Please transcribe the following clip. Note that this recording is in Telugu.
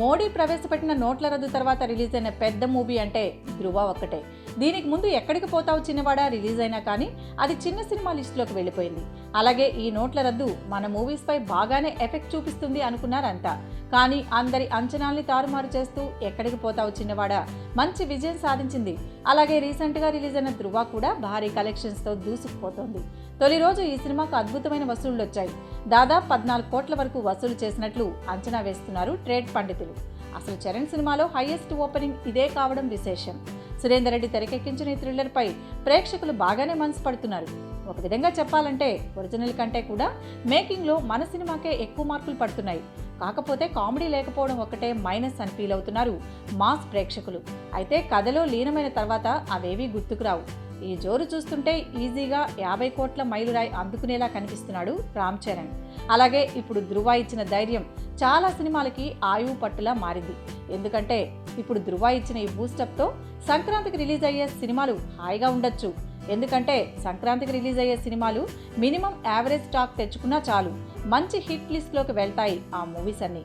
మోడీ ప్రవేశపెట్టిన నోట్ల రద్దు తర్వాత రిలీజ్ అయిన పెద్ద మూవీ అంటే ధృవ ఒక్కటే. దీనికి ముందు ఎక్కడికి పోతావు చిన్నవాడా రిలీజ్ అయినా కానీ అది చిన్న సినిమా లిస్టులోకి వెళ్ళిపోయింది. అలాగే ఈ నోట్ల రద్దు మన మూవీస్ పై బాగానే ఎఫెక్ట్ చూపిస్తుంది అనుకున్నారంతా. కానీ అందరి అంచనాల్ని తారుమారు చేస్తూ ఎక్కడికి పోతావు చిన్నవాడా మంచి విజయం సాధించింది. అలాగే రీసెంట్గా రిలీజ్ అయిన ధృవ కూడా భారీ కలెక్షన్స్తో దూసుకుపోతోంది. తొలి రోజు ఈ సినిమాకు అద్భుతమైన వసూళ్లు వచ్చాయి. దాదాపు 14 కోట్ల వరకు వసూలు చేసినట్లు అంచనా వేస్తున్నారు ట్రేడ్ పండితులు. అసలు చరణ్ సినిమాలో హైయెస్ట్ ఓపెనింగ్ ఇదే కావడం విశేషం. సురేందర్ రెడ్డి తెరకెక్కించిన ఈ థ్రిల్లర్ పై ప్రేక్షకులు బాగానే మనసు పడుతున్నారు. ఒక విధంగా చెప్పాలంటే ఒరిజినల్ కంటే కూడా మేకింగ్లో మన సినిమాకే ఎక్కువ మార్కులు పడుతున్నాయి. కాకపోతే కామెడీ లేకపోవడం ఒక్కటే మైనస్ అని ఫీల్ అవుతున్నారు మాస్ ప్రేక్షకులు. అయితే కథలో లీనమైన తర్వాత అవేవీ గుర్తుకురావు. ఈ జోరు చూస్తుంటే ఈజీగా 50 కోట్ల మైలురాయి అందుకునేలా కనిపిస్తున్నాడు రామ్ చరణ్. అలాగే ఇప్పుడు ధృవ ఇచ్చిన ధైర్యం చాలా సినిమాలకి ఆయువు పట్టులా మారింది. ఎందుకంటే ఇప్పుడు ధృవ ఇచ్చిన ఈ బూస్టప్తో సంక్రాంతికి రిలీజ్ అయ్యే సినిమాలు హాయిగా ఉండొచ్చు. ఎందుకంటే సంక్రాంతికి రిలీజ్ అయ్యే సినిమాలు మినిమం యావరేజ్ టాక్ తెచ్చుకున్నా చాలు, మంచి హిట్ లిస్ట్లోకి వెళ్తాయి ఆ మూవీస్ అన్నీ.